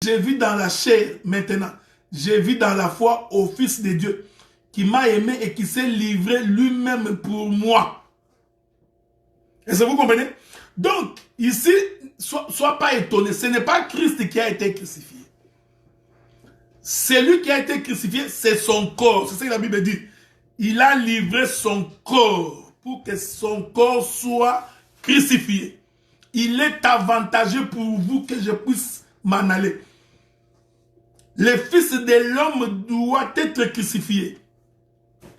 je vis dans la chair maintenant, je vis dans la foi au Fils de Dieu, qui m'a aimé et qui s'est livré lui-même pour moi. Est-ce que vous comprenez? Donc, ici, sois pas étonné, ce n'est pas Christ qui a été crucifié. Celui qui a été crucifié, c'est son corps. C'est ce que la Bible dit. Il a livré son corps pour que son corps soit crucifié. Il est avantageux pour vous que je puisse m'en aller. Le Fils de l'homme doit être crucifié.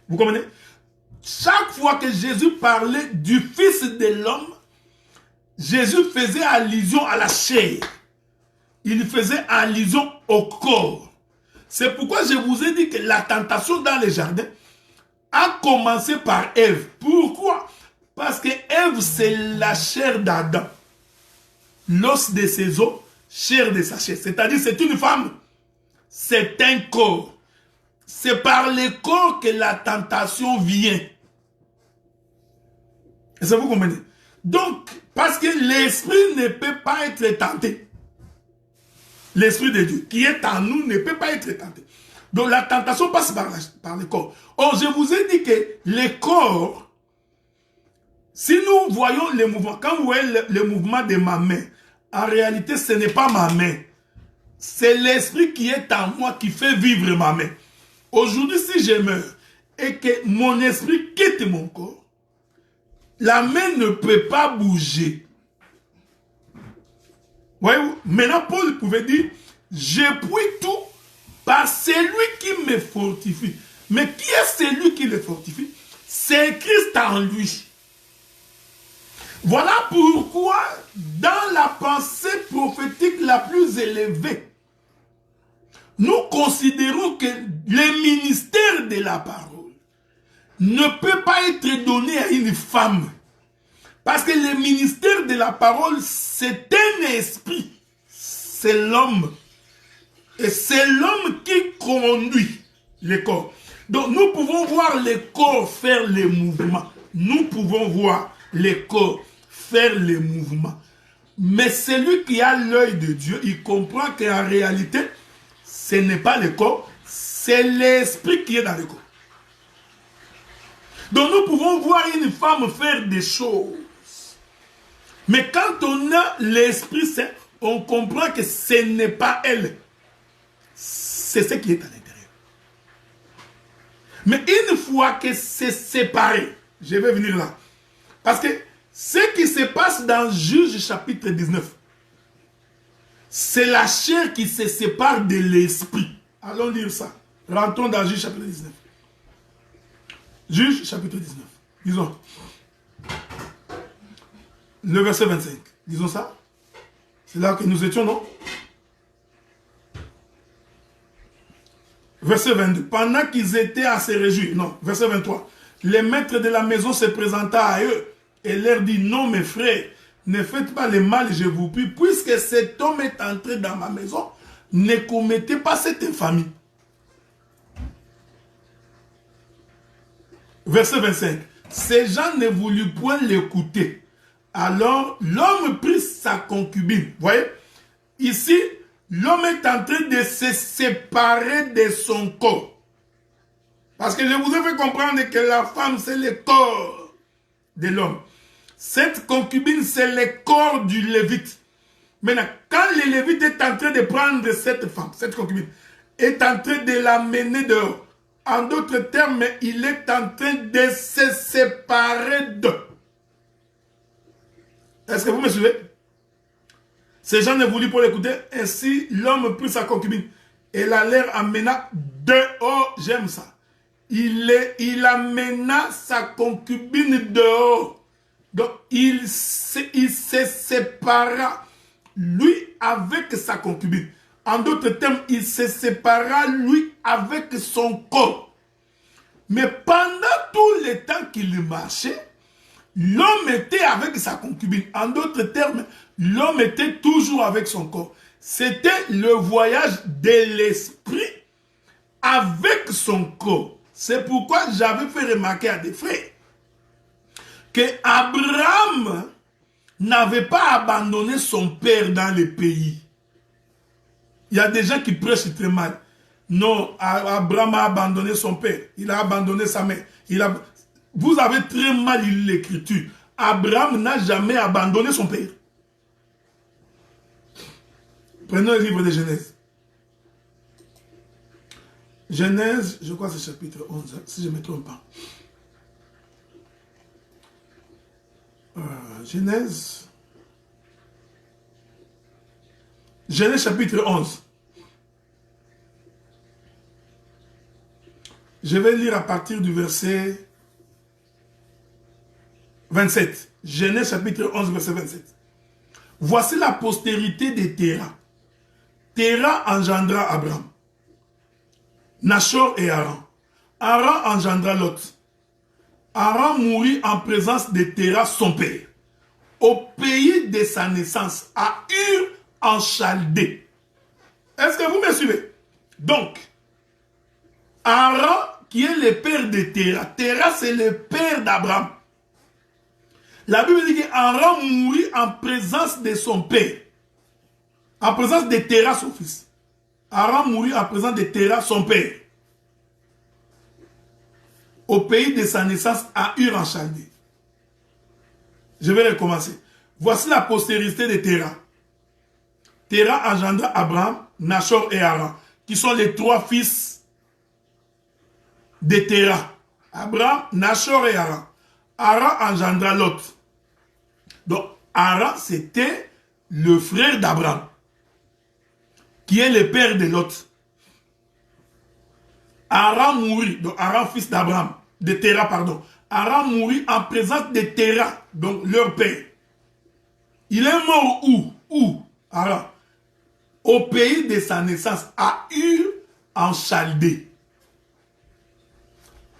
Vous comprenez? Chaque fois que Jésus parlait du Fils de l'homme, Jésus faisait allusion à la chair. Il faisait allusion au corps. C'est pourquoi je vous ai dit que la tentation dans les jardins a commencé par Ève. Pourquoi? Parce que Ève, c'est la chair d'Adam. L'os de ses os, chair de sa chair. C'est-à-dire, c'est une femme. C'est un corps. C'est par le corps que la tentation vient. Est-ce que vous comprenez? Donc, parce que l'esprit ne peut pas être tenté. L'esprit de Dieu qui est en nous ne peut pas être tenté. Donc la tentation passe par le corps. Or, je vous ai dit que le corps, si nous voyons les mouvements, quand vous voyez le mouvement de ma main, en réalité, ce n'est pas ma main. C'est l'esprit qui est en moi qui fait vivre ma main. Aujourd'hui, si je meurs et que mon esprit quitte mon corps, la main ne peut pas bouger. Voyez-vous? Maintenant, Paul pouvait dire, je puis tout par celui qui me fortifie. Mais qui est celui qui le fortifie? C'est Christ en lui. Voilà pourquoi, dans la pensée prophétique la plus élevée, nous considérons que le ministère de la parole ne peut pas être donné à une femme. Parce que le ministère de la parole, c'est un esprit. C'est l'homme. Et c'est l'homme qui conduit le corps. Donc nous pouvons voir le corps faire les mouvements. Nous pouvons voir le corps faire les mouvements. Mais celui qui a l'œil de Dieu, il comprend qu'en réalité, ce n'est pas le corps, c'est l'esprit qui est dans le corps. Donc nous pouvons voir une femme faire des choses. Mais quand on a l'Esprit Saint, on comprend que ce n'est pas elle. C'est ce qui est à l'intérieur. Mais une fois que c'est séparé, je vais venir là. Parce que ce qui se passe dans Juge chapitre 19, c'est la chair qui se sépare de l'esprit. Allons lire ça. Rentrons dans Juge chapitre 19. Juge chapitre 19. Disons. Le verset 25. Disons ça. C'est là que nous étions, non? Verset 22. Pendant qu'ils étaient à se réjouir. Non, verset 23. Le maître de la maison se présenta à eux et leur dit, non mes frères, ne faites pas le mal, je vous prie, puisque cet homme est entré dans ma maison, ne commettez pas cette infamie. Verset 25. Ces gens ne voulurent point l'écouter. Alors, l'homme prit sa concubine. Vous voyez? Ici, l'homme est en train de se séparer de son corps. Parce que je vous ai fait comprendre que la femme, c'est le corps de l'homme. Cette concubine, c'est le corps du Lévite. Maintenant, quand le Lévite est en train de prendre cette femme, cette concubine, est en train de la mener dehors, en d'autres termes, il est en train de se séparer d'eux. Est-ce que vous me suivez? Ces gens ne voulaient pas l'écouter. Ainsi, l'homme prit sa concubine et la leur amena dehors. J'aime ça. Il amena sa concubine dehors. Donc, il se sépara, lui, avec sa concubine. En d'autres termes, il se sépara, lui, avec son corps. Mais pendant tout le temps qu'il marchait, l'homme était avec sa concubine. En d'autres termes, l'homme était toujours avec son corps. C'était le voyage de l'esprit avec son corps. C'est pourquoi j'avais fait remarquer à des frères que Abraham n'avait pas abandonné son père dans le pays. Il y a des gens qui prêchent très mal. Non, Abraham a abandonné son père. Il a abandonné sa mère. Vous avez très mal lu l'écriture. Abraham n'a jamais abandonné son père. Prenons le livre de Genèse. Genèse, je crois que c'est chapitre 11, si je ne me trompe pas. Genèse chapitre 11. Je vais lire à partir du verset 27. Genèse chapitre 11, verset 27. Voici la postérité de Téra. Téra engendra Abraham, Nachor et Haran. Haran engendra Lot. Haran mourut en présence de Téra, son père, au pays de sa naissance, à Ur en Chaldée. Est-ce que vous me suivez? Donc, Haran, qui est le père de Téra. Téra, c'est le père d'Abraham. La Bible dit qu'Haran mourut en présence de son père. En présence de Téra, son fils. Haran mourut en présence de Téra, son père. Au pays de sa naissance, à Ur en Chaldée. Je vais recommencer. Voici la postérité de Téra. Téra engendra Abraham, Nachor et Haran, qui sont les trois fils de Téra. Abraham, Nachor et Haran. Haran engendra Lot. Donc, Haran, c'était le frère d'Abraham, qui est le père de Lot. Haran mourut, donc Haran, fils d'Abraham, de Téra, pardon. Haran mourut en présence de Téra, donc leur père. Il est mort où Haran? Au pays de sa naissance, à Ur en Chaldée.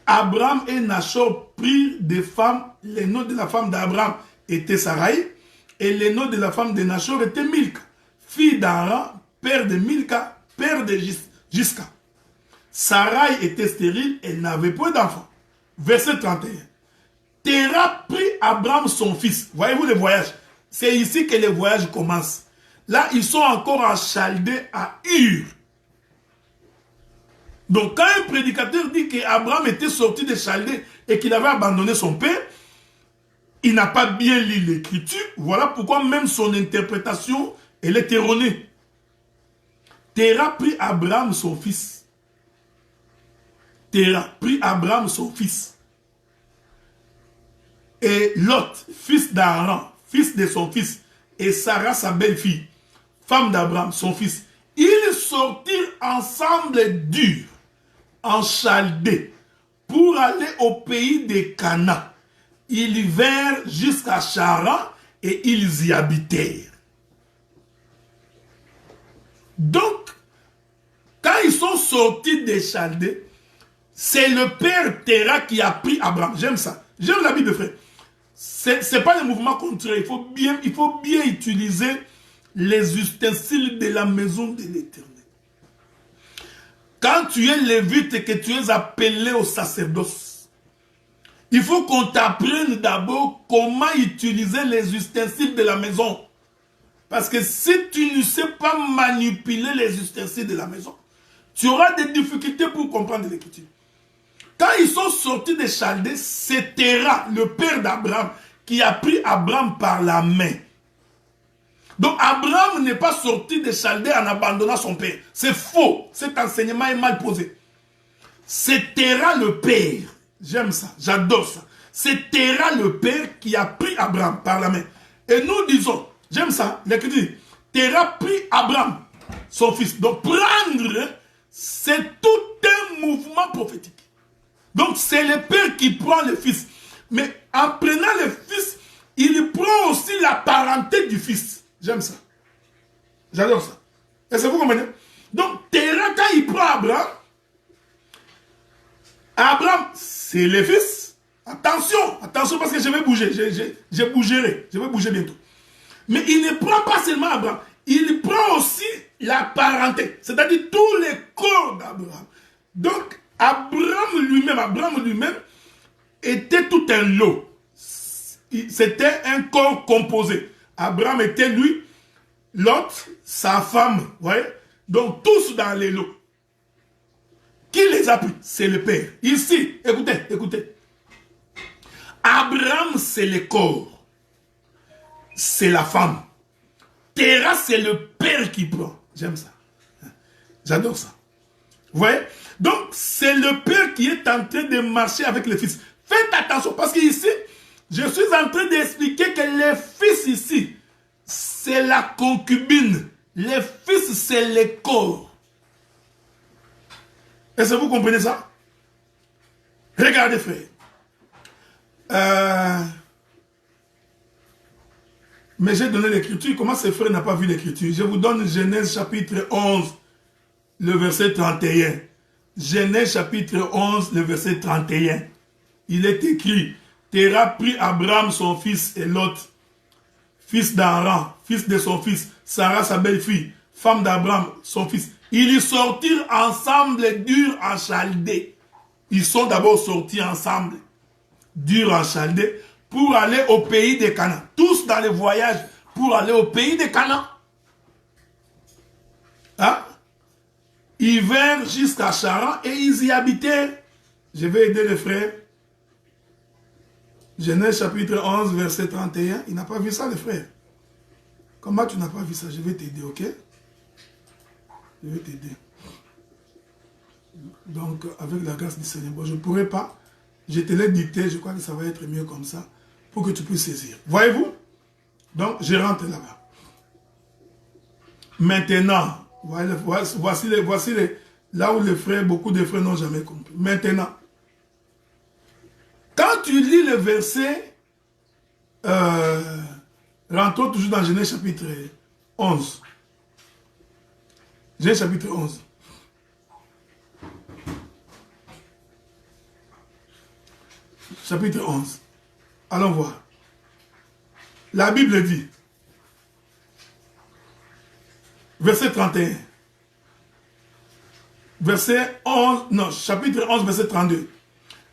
Abraham et Nachor prirent des femmes. Les noms de la femme d'Abraham étaient Sarai, et les noms de la femme de Nachor étaient Milka, fille d'Haran, père de Milka, père de Jiska. Sarai était stérile, elle n'avait pas d'enfant. Verset 31. Téra prit Abraham son fils. Voyez-vous le voyage? C'est ici que les voyages commencent. Là, ils sont encore en Chaldée à Ur. Donc, quand un prédicateur dit qu'Abraham était sorti de Chaldée et qu'il avait abandonné son père, il n'a pas bien lu l'écriture. Voilà pourquoi même son interprétation, elle est erronée. Téra prit Abraham son fils. Téra prit Abraham son fils. Et Lot, fils d'Haran, fils de son fils, et Sarah, sa belle-fille, femme d'Abraham, son fils, ils sortirent ensemble d'Ur, en Chaldée, pour aller au pays de Canaan. Ils vinrent jusqu'à Charan et ils y habitèrent. Donc, quand ils sont sortis de Chaldée, c'est le père Téra qui a pris Abraham. J'aime ça. J'aime la Bible, frère. Ce n'est pas le mouvement contraire. Il faut bien utiliser les ustensiles de la maison de l'Éternel. Quand tu es lévite et que tu es appelé au sacerdoce, il faut qu'on t'apprenne d'abord comment utiliser les ustensiles de la maison. Parce que si tu ne sais pas manipuler les ustensiles de la maison, tu auras des difficultés pour comprendre l'écriture. Quand ils sont sortis de Chaldée, c'est Téra, le père d'Abraham, qui a pris Abraham par la main. Donc Abraham n'est pas sorti de Chaldée en abandonnant son père. C'est faux. Cet enseignement est mal posé. C'est Téra le père. J'aime ça, j'adore ça. C'est Téra le père qui a pris Abraham par la main. Et nous disons, j'aime ça, l'écriture, Téra prit Abraham, son fils. Donc prendre, c'est tout un mouvement prophétique. Donc c'est le père qui prend le fils. Mais en prenant le fils, il prend aussi la parenté du fils. J'aime ça. J'adore ça. Est-ce que vous comprenez? Donc Téra, quand il prend Abraham, Abraham, c'est le fils. Attention, attention parce que je vais bouger. Je bougerai. Je vais bouger bientôt. Mais il ne prend pas seulement Abraham. Il prend aussi la parenté. C'est-à-dire tous les corps d'Abraham. Donc, Abraham lui-même était tout un lot. C'était un corps composé. Abraham était lui, Lot, sa femme, voyez, Donc tous dans les lots. Qui les a pris? C'est le Père. Ici, écoutez, écoutez. Abraham, c'est le corps. C'est la femme. Terah, c'est le Père qui prend. J'aime ça. J'adore ça. Vous voyez? Donc, c'est le Père qui est en train de marcher avec le Fils. Faites attention, parce qu'ici, je suis en train d'expliquer que le Fils ici, c'est la concubine. Le Fils, c'est le corps. Est-ce que vous comprenez ça? Regardez, frère. Mais j'ai donné l'écriture. Comment ce frère n'a pas vu l'écriture? Je vous donne Genèse chapitre 11, le verset 31. Genèse chapitre 11, le verset 31. Il est écrit, Terah prit Abraham son fils et Lot, fils d'Aran, fils de son fils, Sarah sa belle-fille, femme d'Abraham, son fils. Ils y sortirent ensemble d'Ur en Chaldée. Ils sont d'abord sortis ensemble d'Ur en Chaldée pour aller au pays de Canaan. Tous dans le voyage pour aller au pays de Canaan. Hein? Ils vinrent jusqu'à Charan et ils y habitaient. Je vais aider les frères. Genèse chapitre 11, verset 31. Il n'a pas vu ça, les frères. Comment tu n'as pas vu ça? Je vais t'aider, ok? Je vais t'aider. Donc, avec la grâce du Seigneur, bon, je ne pourrai pas. Je te l'ai dicté, je crois que ça va être mieux comme ça, pour que tu puisses saisir. Voyez-vous? Donc, je rentre là-bas. Maintenant, voici là où les frères, beaucoup de frères n'ont jamais compris. Maintenant, quand tu lis le verset, rentrons toujours dans Genèse chapitre 11. Genèse chapitre 11. Chapitre 11. Allons voir. La Bible dit, verset 31. Verset 11, non, chapitre 11, verset 32.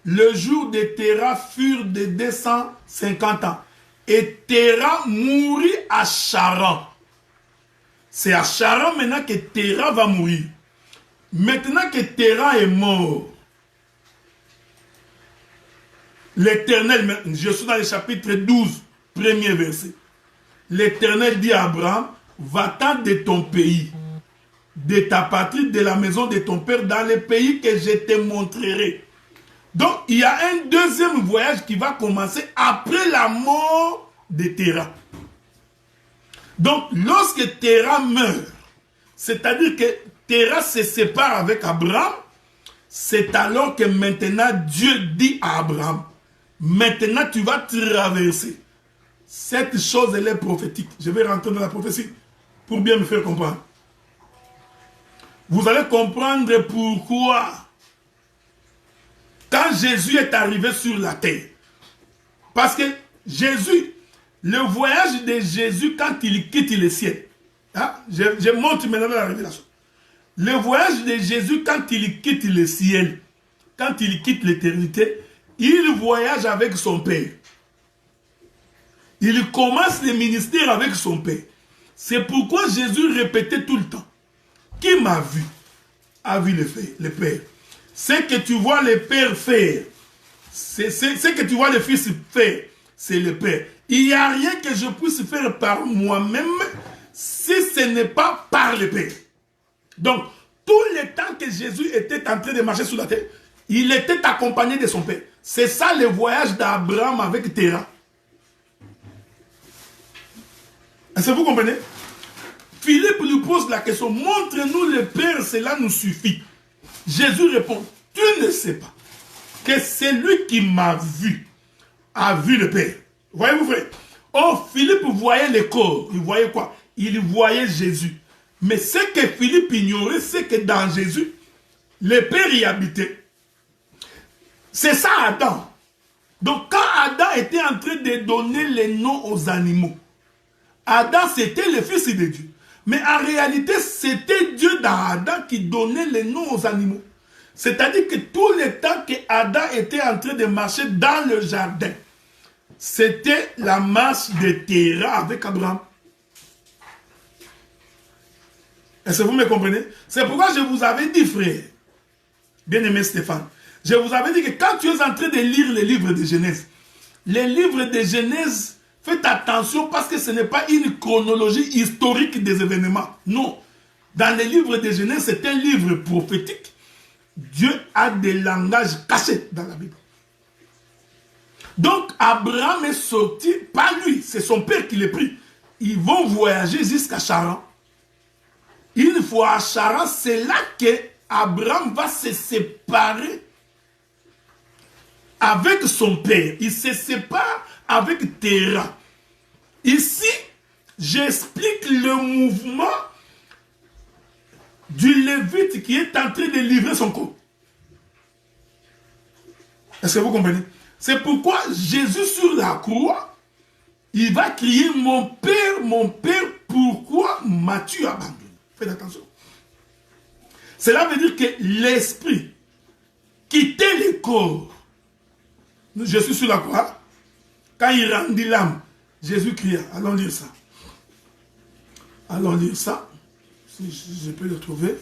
Le jour de Terah furent de 250 ans. Et Terah mourit à Charan. C'est à Charan maintenant que Terah va mourir. Maintenant que Terah est mort, l'Éternel, je suis dans le chapitre 12, premier verset. L'Éternel dit à Abraham, va-t'en de ton pays, de ta patrie, de la maison de ton père, dans le pays que je te montrerai. Donc, il y a un deuxième voyage qui va commencer après la mort de Terah. Donc, lorsque Terah meurt, c'est-à-dire que Terah se sépare avec Abraham, c'est alors que maintenant Dieu dit à Abraham, maintenant tu vas traverser. Cette chose, elle est prophétique. Je vais rentrer dans la prophétie pour bien me faire comprendre. Vous allez comprendre pourquoi, quand Jésus est arrivé sur la terre, parce que Jésus, le voyage de Jésus quand il quitte le ciel, hein, je monte maintenant la révélation. Le voyage de Jésus quand il quitte le ciel, quand il quitte l'éternité, il voyage avec son Père. Il commence le ministère avec son Père. C'est pourquoi Jésus répétait tout le temps, qui m'a vu, a vu le Père. Ce que tu vois le Père faire, ce que tu vois le Fils faire, c'est le Père. Il n'y a rien que je puisse faire par moi-même si ce n'est pas par le Père. Donc, tout le temps que Jésus était en train de marcher sur la terre, il était accompagné de son Père. C'est ça le voyage d'Abraham avec Terah. Est-ce que vous comprenez? Philippe lui pose la question, montre-nous le Père, cela nous suffit. Jésus répond, tu ne sais pas que celui qui m'a vu a vu le Père. Voyez-vous, frère? Oh, Philippe voyait le corps. Il voyait quoi? Il voyait Jésus. Mais ce que Philippe ignorait, c'est que dans Jésus, le Père y habitait. C'est ça Adam. Donc quand Adam était en train de donner les noms aux animaux, Adam c'était le fils de Dieu. Mais en réalité, c'était Dieu dans Adam qui donnait les noms aux animaux. C'est-à-dire que tout le temps que Adam était en train de marcher dans le jardin, c'était la marche de Terah avec Abraham. Est-ce que vous me comprenez? C'est pourquoi je vous avais dit, frère, bien-aimé Stéphane, je vous avais dit que quand tu es en train de lire les livres de Genèse, les livres de Genèse, faites attention parce que ce n'est pas une chronologie historique des événements. Non. Dans les livres de Genèse, c'est un livre prophétique. Dieu a des langages cachés dans la Bible. Donc, Abraham est sorti, pas lui, c'est son père qui l'a pris. Ils vont voyager jusqu'à Charan. Une fois à Charan, c'est là que Abraham va se séparer avec son père. Il se sépare avec Terah. Ici, j'explique le mouvement du Lévite qui est en train de livrer son corps. Est-ce que vous comprenez? C'est pourquoi Jésus sur la croix, il va crier mon Père, pourquoi m'as-tu abandonné? Faites attention. Cela veut dire que l'esprit quittait le corps. Je suis sur la croix. Quand il rendit l'âme, Jésus cria. Allons lire ça. Allons lire ça. Si je peux le trouver.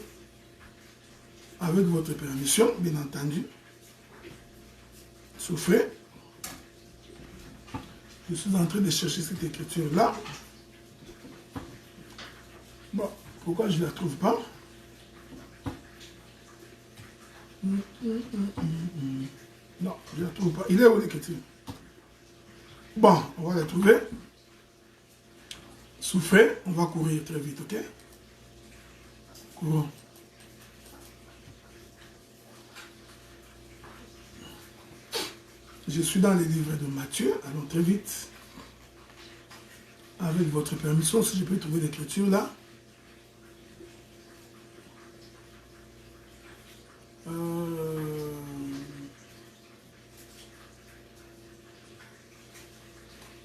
Avec votre permission, bien entendu. Souffrez. Je suis en train de chercher cette écriture-là. Bon, pourquoi je ne la trouve pas? Non, je ne la trouve pas. Il est où l'écriture? Bon, on va la trouver. Souffrez, on va courir très vite, ok? Courons. Je suis dans les livres de Matthieu, allons très vite. Avec votre permission, si je peux trouver l'écriture là.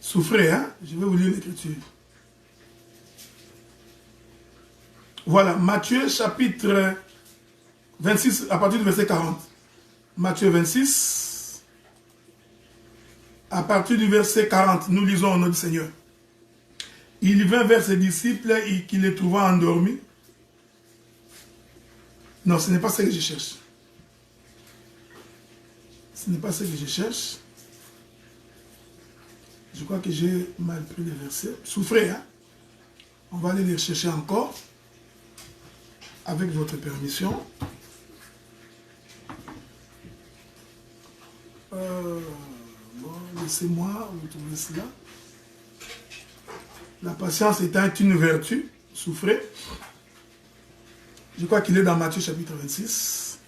Souffrez, hein? Je vais vous lire l'écriture. Voilà, Matthieu chapitre 26, à partir du verset 40. Matthieu 26, à partir du verset 40, nous lisons au nom du Seigneur. Il vint vers ses disciples et qu'il les trouva endormis. Non, ce n'est pas ce que je cherche. Ce n'est pas ce que je cherche. Je crois que j'ai mal pris les versets. Souffrez, hein? On va aller les chercher encore. Avec votre permission. Bon, laissez-moi vous trouver cela. La patience étant une vertu. Souffrez. Je crois qu'il est dans Matthieu chapitre 26.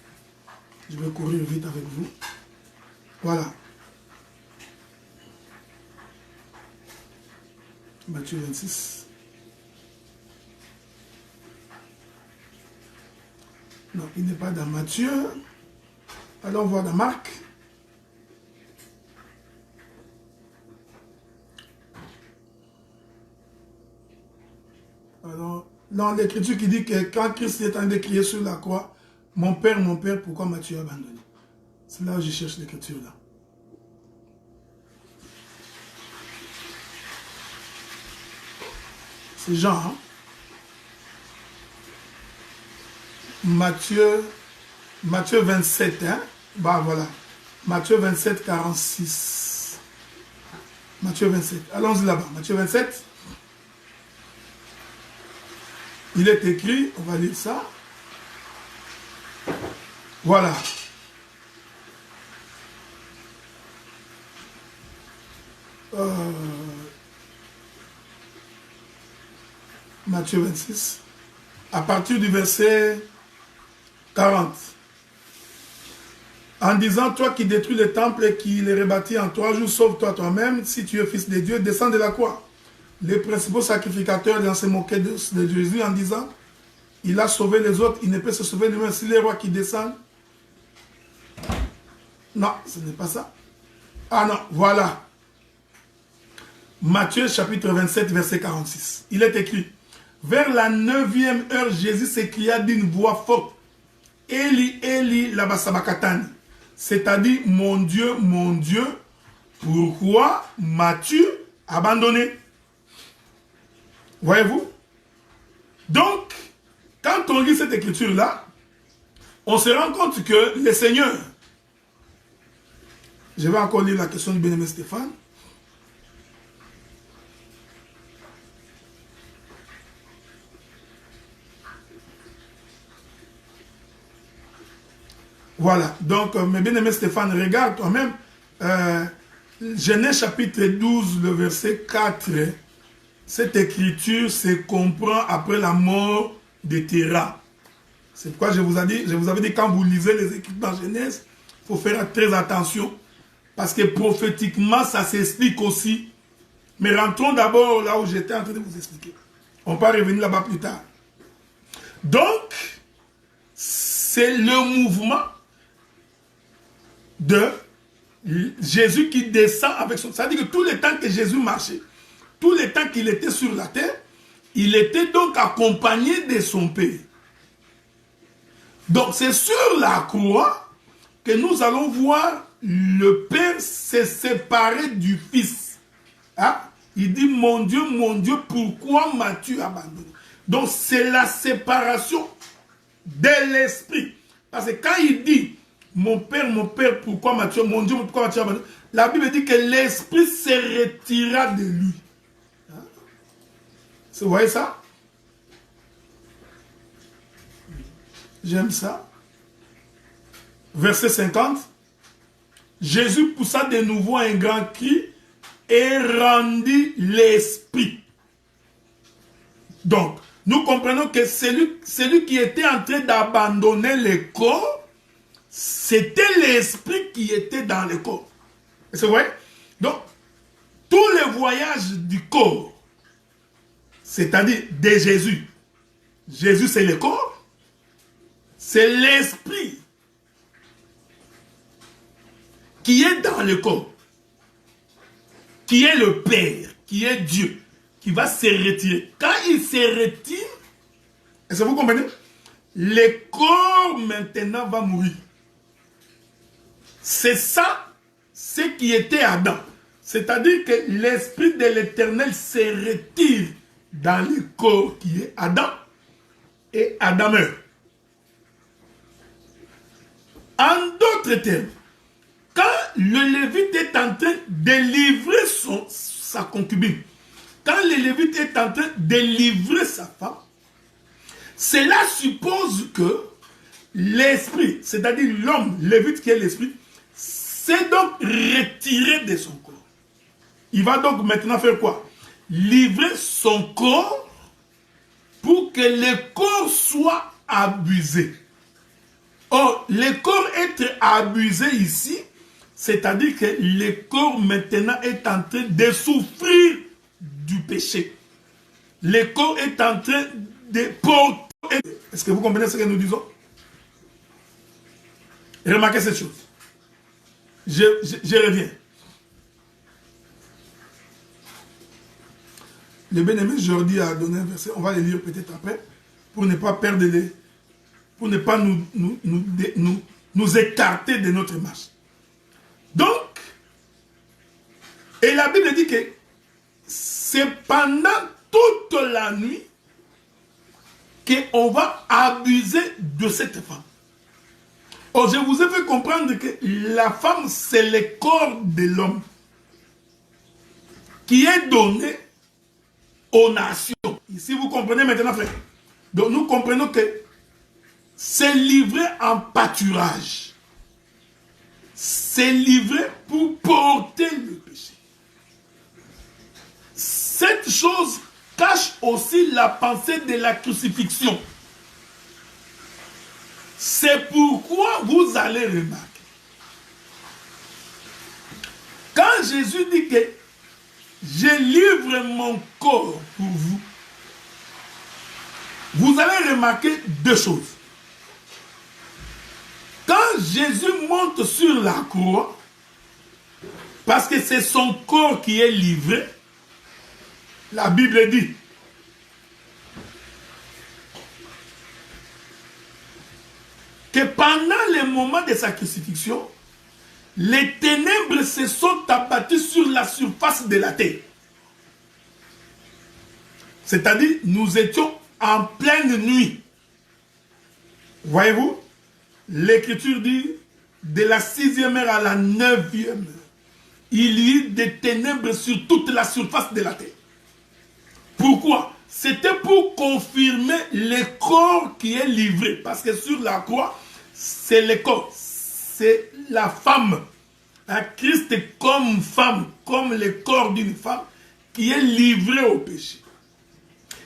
Je vais courir vite avec vous. Voilà. Matthieu 26. Non, il n'est pas dans Matthieu. Allons voir dans Marc. Alors, dans l'écriture qui dit que quand Christ est en train de crier sur la croix, mon Père, pourquoi m'as-tu abandonné? C'est là où je cherche l'écriture là. C'est Jean, hein? Matthieu 27, hein? Bah voilà. Matthieu 27, 46. Matthieu 27. Allons-y là-bas. Matthieu 27. Il est écrit, on va lire ça. Voilà. Matthieu 26. À partir du verset 40. En disant, toi qui détruis le temple et qui les rebâtis en 3 jours, sauve-toi toi-même, si tu es fils de Dieu, descends de la croix. Les principaux sacrificateurs viennent se moquer de Jésus en disant, il a sauvé les autres, il ne peut se sauver lui-même. Si les rois qui descendent. Non, ce n'est pas ça. Ah non, voilà. Matthieu chapitre 27, verset 46. Il est écrit, vers la 9e heure, Jésus s'écria d'une voix forte, Eli, Eli, lama sabachthani. C'est-à-dire, mon Dieu, pourquoi m'as-tu abandonné? Voyez-vous? Donc, quand on lit cette écriture-là, on se rend compte que le Seigneur, je vais encore lire la question du bien-aimé Stéphane. Voilà, donc mes bien-aimés Stéphane, regarde toi-même, Genèse chapitre 12, le verset 4, cette écriture se comprend après la mort de Terah. C'est pourquoi je vous avais dit, quand vous lisez les Écritures dans Genèse, il faut faire très attention, parce que prophétiquement, ça s'explique aussi. Mais rentrons d'abord là où j'étais en train de vous expliquer. On va revenir là-bas plus tard. Donc, c'est le mouvement de Jésus qui descend avec son... Ça veut dire que tout le temps que Jésus marchait, tout le temps qu'il était sur la terre, il était donc accompagné de son Père. Donc c'est sur la croix que nous allons voir le Père se séparer du Fils. Hein? Il dit, mon Dieu, pourquoi m'as-tu abandonné? Donc c'est la séparation de l'Esprit. Parce que quand il dit, mon Père, pourquoi m'as-tu abandonné? Mon Dieu, pourquoi m'as-tu abandonné? La Bible dit que l'Esprit se retira de lui. Hein? Vous voyez ça? J'aime ça. Verset 50. Jésus poussa de nouveau un grand cri et rendit l'esprit. Donc, nous comprenons que celui qui était en train d'abandonner le corps, c'était l'esprit qui était dans le corps. C'est vrai? Donc, tout le voyage du corps, c'est-à-dire de Jésus. Jésus, c'est le corps. C'est l'esprit qui est dans le corps, qui est le Père, qui est Dieu, qui va se retirer. Quand il se retire, est-ce que vous comprenez? Le corps maintenant va mourir. C'est ça, ce qui était Adam. C'est-à-dire que l'esprit de l'Éternel se retire dans le corps qui est Adam, et Adam meurt. En d'autres termes, quand le Lévite est en train de livrer sa concubine, quand le Lévite est en train de livrer sa femme, cela suppose que l'esprit, c'est-à-dire l'homme, Lévite qui est l'esprit, s'est donc retiré de son corps. Il va donc maintenant faire quoi? Livrer son corps pour que le corps soit abusé. Or, le corps être abusé ici, c'est-à-dire que le corps maintenant est en train de souffrir du péché. Le corps est en train de porter... Est-ce que vous comprenez ce que nous disons? Remarquez cette chose. Je reviens. Le bien-aimé Jordi a donné un verset, on va le lire peut-être après, pour ne pas perdre les... pour ne pas nous écarter de notre marche. Donc, et la Bible dit que c'est pendant toute la nuit qu'on va abuser de cette femme. Or, je vous ai fait comprendre que la femme, c'est le corps de l'homme qui est donné aux nations. Ici, vous comprenez maintenant, frère. Donc, nous comprenons que c'est livré en pâturage. C'est livré pour porter le péché. Cette chose cache aussi la pensée de la crucifixion. C'est pourquoi vous allez remarquer. Quand Jésus dit que je livre mon corps pour vous, vous allez remarquer deux choses. Quand Jésus monte sur la croix, parce que c'est son corps qui est livré, la Bible dit que pendant le moment de sa crucifixion, les ténèbres se sont abattues sur la surface de la terre. C'est-à-dire, nous étions en pleine nuit. Voyez-vous, l'Écriture dit, de la 6e heure à la 9e heure, il y eut des ténèbres sur toute la surface de la terre. Pourquoi? C'était pour confirmer le corps qui est livré. Parce que sur la croix, c'est le corps, c'est la femme. Christ est comme femme, comme le corps d'une femme qui est livré au péché.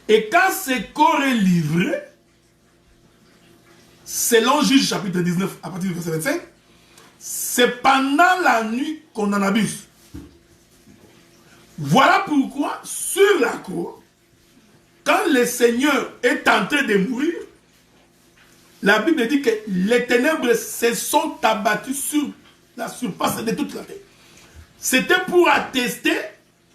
Et quand ce corps est livré, selon Juge chapitre 19, à partir du verset 25, c'est pendant la nuit qu'on en abuse. Voilà pourquoi, sur la croix, quand le Seigneur est en train de mourir, la Bible dit que les ténèbres se sont abattues sur la surface de toute la terre. C'était pour attester,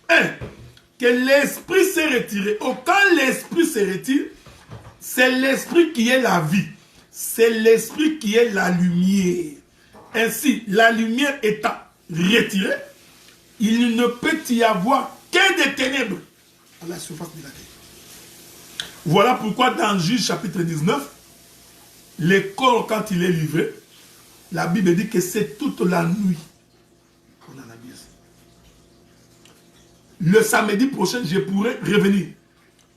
que l'esprit s'est retiré. Oh, quand l'esprit se retire, c'est l'esprit qui est la vie. C'est l'esprit qui est la lumière. Ainsi, la lumière étant retirée, il ne peut y avoir que des ténèbres à la surface de la terre. Voilà pourquoi dans Juge chapitre 19, le corps quand il est livré, la Bible dit que c'est toute la nuit qu'on en abuse. Le samedi prochain, je pourrai revenir.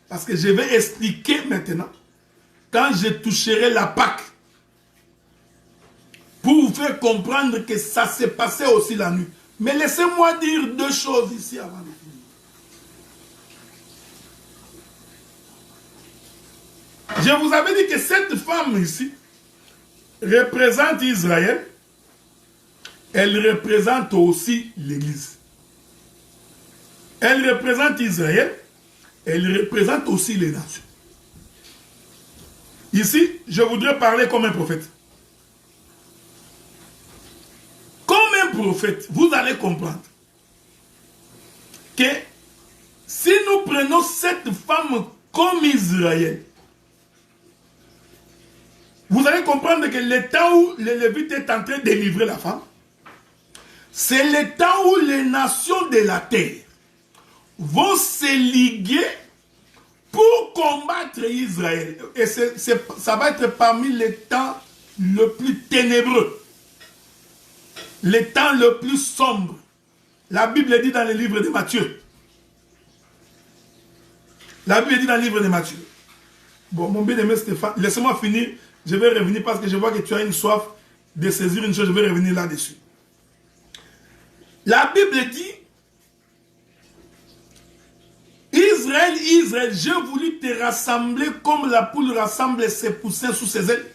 Parce que je vais expliquer maintenant, quand je toucherai la Pâque, pour vous faire comprendre que ça s'est passé aussi la nuit. Mais laissez-moi dire deux choses ici avant de finir. Je vous avais dit que cette femme ici représente Israël. Elle représente aussi l'Église. Elle représente Israël. Elle représente aussi les nations. Ici, je voudrais parler comme un prophète. Comme un prophète, vous allez comprendre que si nous prenons cette femme comme Israël, vous allez comprendre que le temps où le Lévite est en train de délivrer la femme, c'est le temps où les nations de la terre vont se liguer pour combattre Israël. Et ça va être parmi les temps le plus ténébreux, les temps le plus sombre. La Bible dit dans le livre de Matthieu. La Bible dit dans le livre de Matthieu. Bon, mon bien-aimé Stéphane, laissez-moi finir. Je vais revenir parce que je vois que tu as une soif de saisir une chose. Je vais revenir là-dessus. La Bible dit, Israël, Israël, j'ai voulu te rassembler comme la poule rassemble ses poussins sous ses ailes,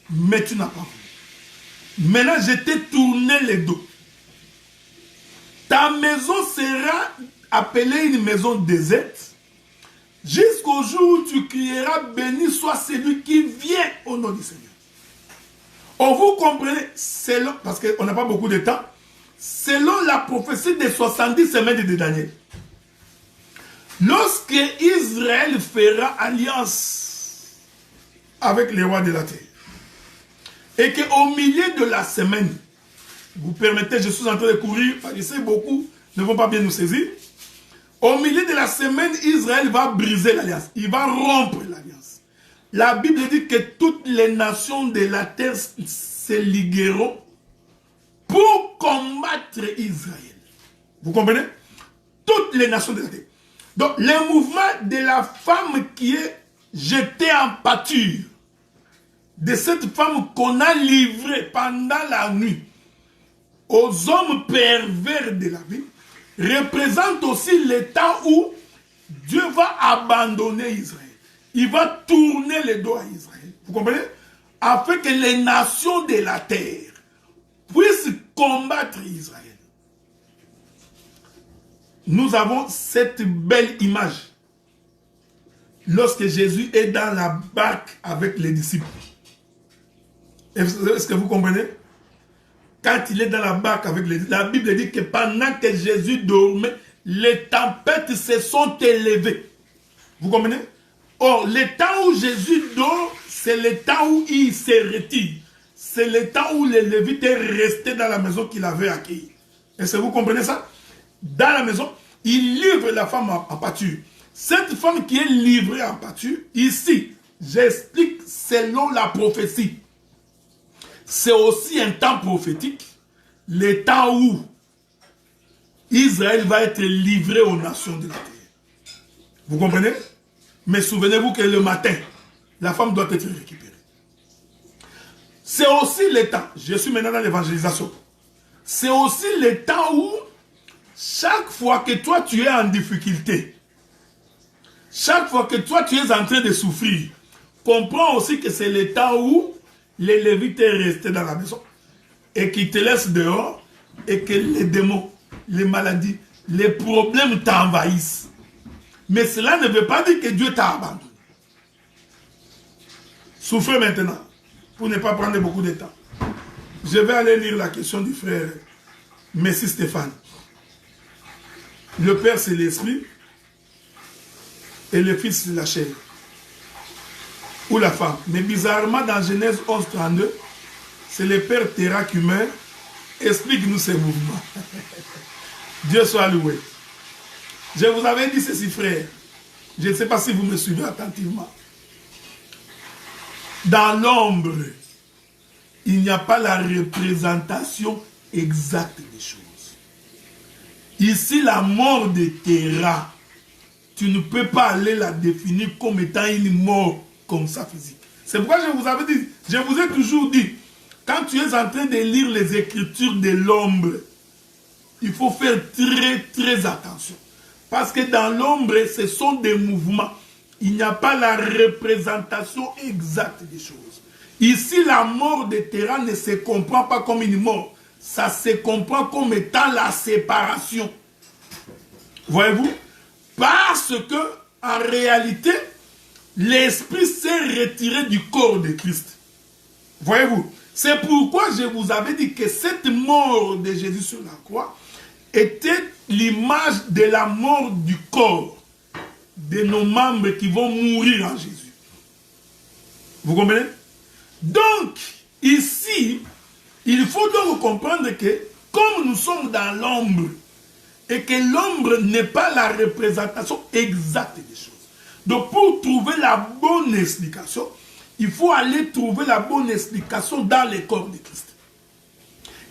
mais tu n'as pas voulu. Maintenant, je t'ai tourné le dos. Ta maison sera appelée une maison déserte, jusqu'au jour où tu crieras, béni soit celui qui vient au nom du Seigneur. Oh, vous comprenez, selon, parce qu'on n'a pas beaucoup de temps, selon la prophétie des 70 semaines de Daniel, lorsque Israël fera alliance avec les rois de la terre, et qu'au milieu de la semaine, vous permettez, je suis en train de courir, parce que c'est beaucoup ne vont pas bien nous saisir. Au milieu de la semaine, Israël va briser l'alliance. Il va rompre l'alliance. La Bible dit que toutes les nations de la terre se ligueront pour combattre Israël. Vous comprenez? Toutes les nations de la terre. Donc, le mouvement de la femme qui est jetée en pâture, de cette femme qu'on a livrée pendant la nuit aux hommes pervers de la vie, représente aussi le temps où Dieu va abandonner Israël. Il va tourner le dos à Israël. Vous comprenez? Afin que les nations de la terre puissent combattre Israël. Nous avons cette belle image lorsque Jésus est dans la barque avec les disciples. Est-ce que vous comprenez? Quand il est dans la barque avec les disciples, la Bible dit que pendant que Jésus dormait, les tempêtes se sont élevées. Vous comprenez? Or, le temps où Jésus dort, c'est le temps où il se retire. C'est le temps où les Lévites est resté dans la maison qu'il avait accueillie. Est-ce que vous comprenez ça? Dans la maison, il livre la femme en pâture. Cette femme qui est livrée en pâture, ici, j'explique selon la prophétie. c'est aussi un temps prophétique, le temps où Israël va être livré aux nations de la terre. Vous comprenez? Mais souvenez-vous que le matin, la femme doit être récupérée. C'est aussi le temps, je suis maintenant dans l'évangélisation, c'est aussi le temps où chaque fois que toi tu es en difficulté, chaque fois que toi tu es en train de souffrir, comprends aussi que c'est le temps où les Lévites est resté dans la maison et qui te laissent dehors et que les démons, les maladies, les problèmes t'envahissent. Mais cela ne veut pas dire que Dieu t'a abandonné. Souffrez maintenant pour ne pas prendre beaucoup de temps. Je vais aller lire la question du frère Messie Stéphane. Le Père c'est l'Esprit et le Fils c'est la chair. Ou la femme. Mais bizarrement dans Genèse 11, 32, c'est le Père Téraque humain. Explique-nous ces mouvements. Dieu soit loué. Je vous avais dit ceci, frère. Je ne sais pas si vous me suivez attentivement. Dans l'ombre, il n'y a pas la représentation exacte des choses. Ici, la mort de Terah, tu ne peux pas aller la définir comme étant une mort comme ça physique. C'est pourquoi je vous avais dit, je vous ai toujours dit, quand tu es en train de lire les écritures de l'ombre, il faut faire très attention. Parce que dans l'ombre, ce sont des mouvements. Il n'y a pas la représentation exacte des choses. Ici, la mort de Terah ne se comprend pas comme une mort. Ça se comprend comme étant la séparation. Voyez-vous? Parce que, en réalité, l'esprit s'est retiré du corps de Christ. Voyez-vous? C'est pourquoi je vous avais dit que cette mort de Jésus sur la croix était l'image de la mort du corps de nos membres qui vont mourir en Jésus. Vous comprenez? Donc, ici, il faut donc comprendre que comme nous sommes dans l'ombre et que l'ombre n'est pas la représentation exacte des choses. Donc, pour trouver la bonne explication, il faut aller trouver la bonne explication dans le corps de Christ.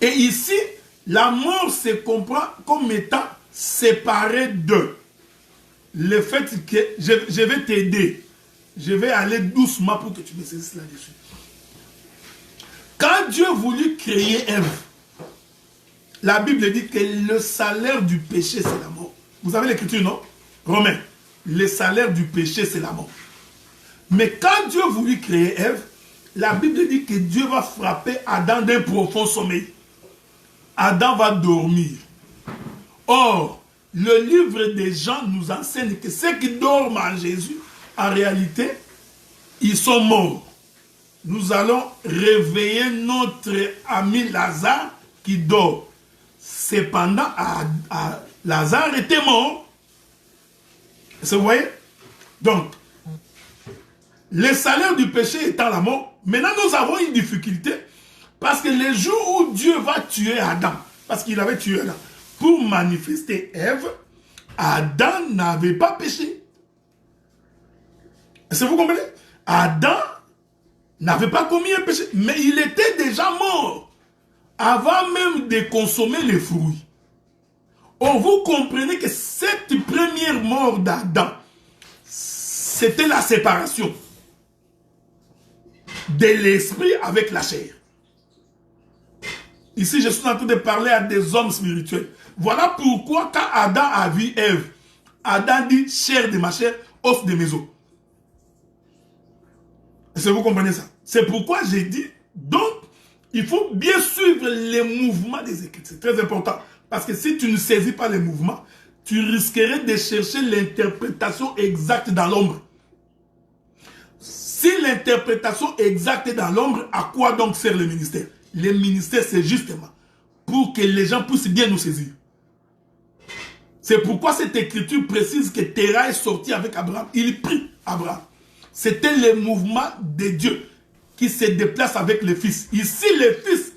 Et ici, la mort se comprend comme étant séparée d'eux. Le fait que je vais t'aider, je vais aller doucement pour que tu me saisisses là-dessus. Quand Dieu voulut créer Ève, la Bible dit que le salaire du péché, c'est la mort. Vous avez l'écriture, non? Romains. Le salaire du péché, c'est la mort. Mais quand Dieu voulut créer Ève, la Bible dit que Dieu va frapper Adam d'un profond sommeil. Adam va dormir. Or, le livre des Jean nous enseigne que ceux qui dorment en Jésus, en réalité, ils sont morts. Nous allons réveiller notre ami Lazare qui dort. Cependant, Lazare était mort. Vous voyez? Donc, le salaire du péché étant la mort, maintenant nous avons une difficulté parce que le jour où Dieu va tuer Adam, parce qu'il avait tué Adam, pour manifester Ève, Adam n'avait pas péché. Est-ce que vous comprenez? Adam n'avait pas commis un péché, mais il était déjà mort avant même de consommer les fruits. Or, vous comprenez que cette première mort d'Adam, c'était la séparation de l'esprit avec la chair. Ici, je suis en train de parler à des hommes spirituels. Voilà pourquoi quand Adam a vu Ève, Adam dit chair de ma chair, os de mes os. Est-ce que vous comprenez ça? C'est pourquoi j'ai dit, donc, il faut bien suivre les mouvements des Écritures. C'est très important. Parce que si tu ne saisis pas les mouvements, tu risquerais de chercher l'interprétation exacte dans l'ombre. Si l'interprétation exacte est dans l'ombre, à quoi donc sert le ministère? Le ministère, c'est justement pour que les gens puissent bien nous saisir. C'est pourquoi cette écriture précise que Terah est sorti avec Abraham. Il prit Abraham. C'était le mouvement de Dieu qui se déplace avec le Fils. Ici, le Fils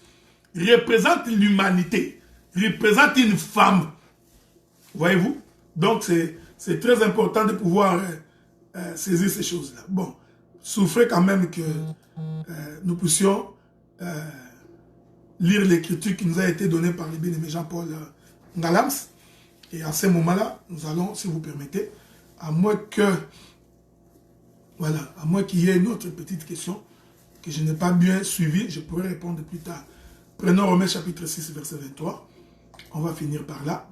représente l'humanité, représente une femme. Voyez-vous? Donc, c'est très important de pouvoir saisir ces choses-là. Bon, souffrez quand même que nous puissions lire l'écriture qui nous a été donnée par le bien-aimé Jean-Paul Ngalams. Et à ce moment-là, nous allons, si vous permettez, à moins que, voilà, à moins qu'il y ait une autre petite question que je n'ai pas bien suivie, je pourrai répondre plus tard. Prenons Romains chapitre 6, verset 23. On va finir par là.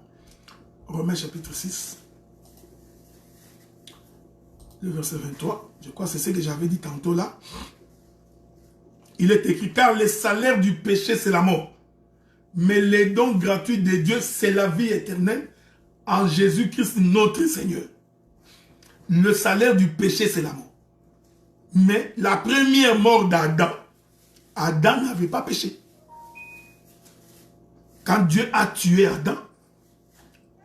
Romains chapitre 6, le verset 23. Je crois que c'est ce que j'avais dit tantôt là. Il est écrit, car le salaire du péché, c'est la mort. Mais les dons gratuits de Dieu, c'est la vie éternelle en Jésus-Christ, notre Seigneur. Le salaire du péché, c'est la mort. Mais la première mort d'Adam, Adam n'avait pas péché. Quand Dieu a tué Adam,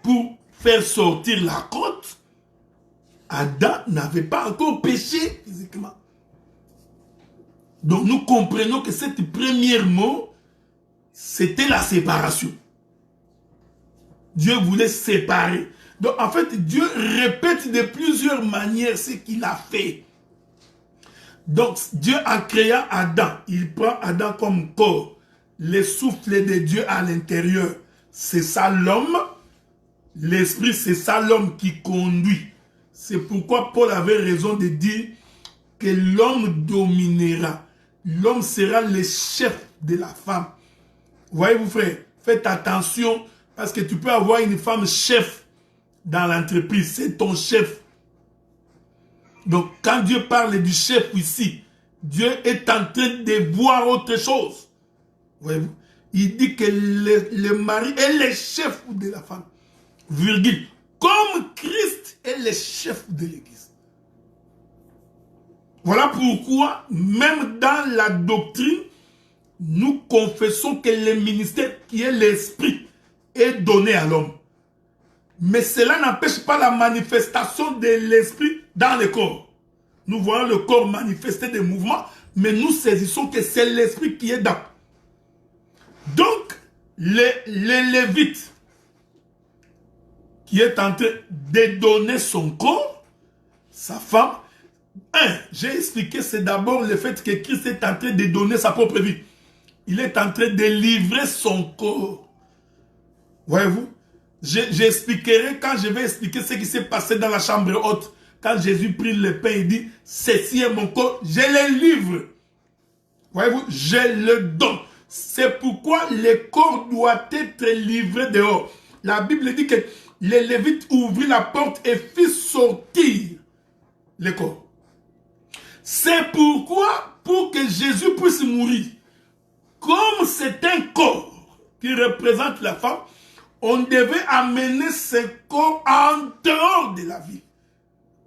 pour faire sortir la côte, Adam n'avait pas encore péché physiquement. Donc nous comprenons que cette première mort, c'était la séparation. Dieu voulait séparer. Donc en fait, Dieu répète de plusieurs manières ce qu'il a fait. Donc Dieu en créant Adam, il prend Adam comme corps. Le souffle de Dieu à l'intérieur, c'est ça l'homme. L'esprit, c'est ça l'homme qui conduit. C'est pourquoi Paul avait raison de dire que l'homme dominera. L'homme sera le chef de la femme. Voyez-vous frère, faites attention parce que tu peux avoir une femme chef dans l'entreprise. C'est ton chef. Donc quand Dieu parle du chef ici, Dieu est en train de voir autre chose. Voyez-vous, il dit que le mari est le chef de la femme. Virgule. Comme Christ est le chef de l'Église. Voilà pourquoi, même dans la doctrine, nous confessons que le ministère qui est l'esprit est donné à l'homme. Mais cela n'empêche pas la manifestation de l'esprit dans le corps. Nous voyons le corps manifester des mouvements, mais nous saisissons que c'est l'esprit qui est dans. Donc, le Lévite qui est en train de donner son corps, sa femme, j'ai expliqué, c'est d'abord le fait que Christ est en train de donner sa propre vie. Il est en train de livrer son corps. Voyez-vous? J'expliquerai quand je vais expliquer ce qui s'est passé dans la chambre haute. Quand Jésus prit le pain et dit, ceci est mon corps, je le livre. Voyez-vous? Je le donne. C'est pourquoi le corps doit être livré dehors. La Bible dit que les Lévites ouvrit la porte et fit sortir le corps. C'est pourquoi, pour que Jésus puisse mourir, comme c'est un corps qui représente la femme, on devait amener ce corps en dehors de la ville.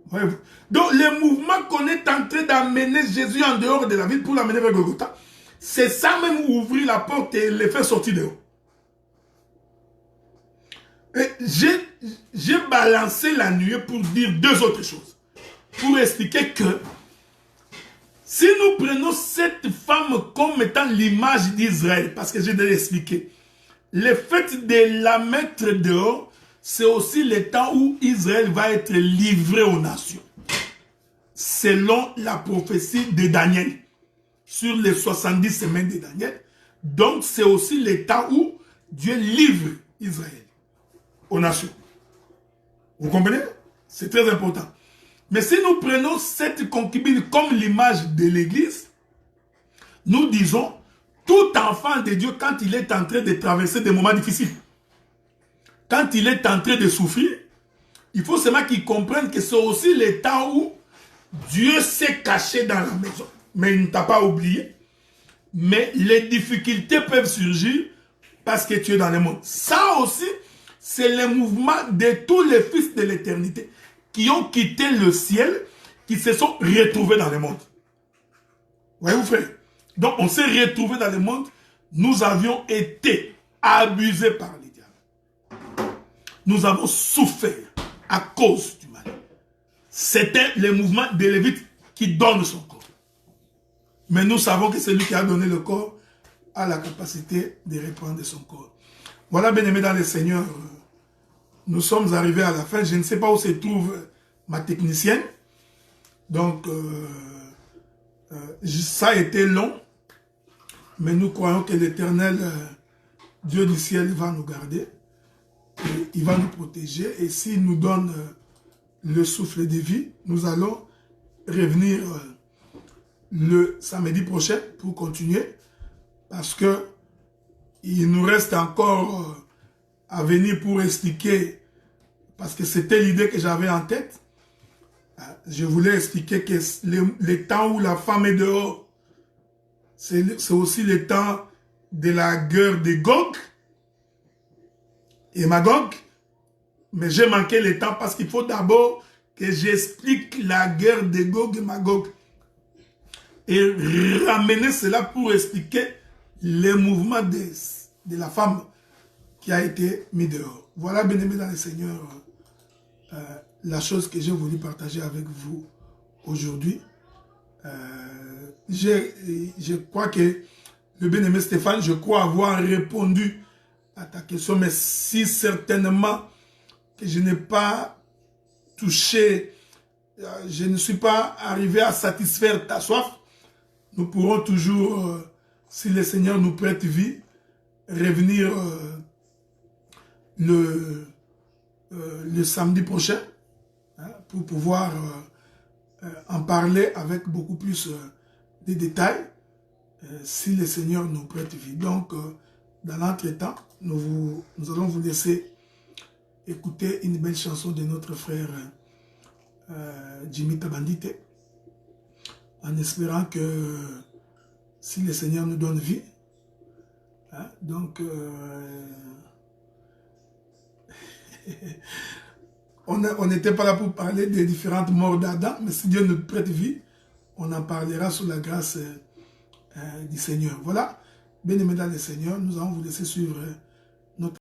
Voyez-vous? Donc le mouvement qu'on est en train d'amener Jésus en dehors de la ville pour l'amener vers Golgotha, c'est ça même ouvrir la porte et le faire sortir dehors. J'ai balancé la nuée pour dire deux autres choses. Pour expliquer que si nous prenons cette femme comme étant l'image d'Israël, parce que j'ai déjà expliqué, le fait de la mettre dehors, c'est aussi le temps où Israël va être livré aux nations. Selon la prophétie de Daniel, sur les 70 semaines de Daniel. Donc c'est aussi le temps où Dieu livre Israël aux nations. Vous comprenez? C'est très important. Mais si nous prenons cette concubine comme l'image de l'Église, nous disons, tout enfant de Dieu, quand il est en train de traverser des moments difficiles, quand il est en train de souffrir, il faut seulement qu'il comprenne que c'est aussi le temps où Dieu s'est caché dans la maison. Mais il ne t'a pas oublié. Mais les difficultés peuvent surgir parce que tu es dans le monde. Ça aussi, c'est le mouvement de tous les fils de l'éternité qui ont quitté le ciel, qui se sont retrouvés dans le monde. Voyez-vous, frère? Donc, on s'est retrouvés dans le monde. Nous avions été abusés par les diables. Nous avons souffert à cause du mal. C'était le mouvement des Lévites qui donne son corps. Mais nous savons que celui qui a donné le corps a la capacité de reprendre son corps. Voilà, bien-aimés dans le Seigneur, nous sommes arrivés à la fin. Je ne sais pas où se trouve ma technicienne. Donc, ça a été long. Mais nous croyons que l'Éternel, Dieu du ciel, va nous garder. Et il va nous protéger. Et s'il nous donne le souffle de vie, nous allons revenir le samedi prochain pour continuer. Parce que il nous reste encore à venir pour expliquer, parce que c'était l'idée que j'avais en tête. Je voulais expliquer que les temps où la femme est dehors, c'est aussi le temps de la guerre de Gog et Magog. Mais j'ai manqué le temps parce qu'il faut d'abord que j'explique la guerre de Gog et Magog. Et ramener cela pour expliquer les mouvements de la femme qui a été mise dehors. Voilà, bien-aimés dans le Seigneur, la chose que j'ai voulu partager avec vous aujourd'hui. Je crois que le bien-aimé Stéphane, je crois avoir répondu à ta question, mais si certainement que je n'ai pas touché, je ne suis pas arrivé à satisfaire ta soif, nous pourrons toujours, si le Seigneur nous prête vie, revenir le samedi prochain, hein, pour pouvoir en parler avec beaucoup plus de détails, si le Seigneur nous prête vie. Donc, dans l'entretemps, nous allons vous laisser écouter une belle chanson de notre frère Jimmy Tabandite, en espérant que si le Seigneur nous donne vie, hein, donc on n'était pas là pour parler des différentes morts d'Adam, mais si Dieu nous prête vie, on en parlera sous la grâce du Seigneur. Voilà, bien-aimés dans le Seigneur, nous allons vous laisser suivre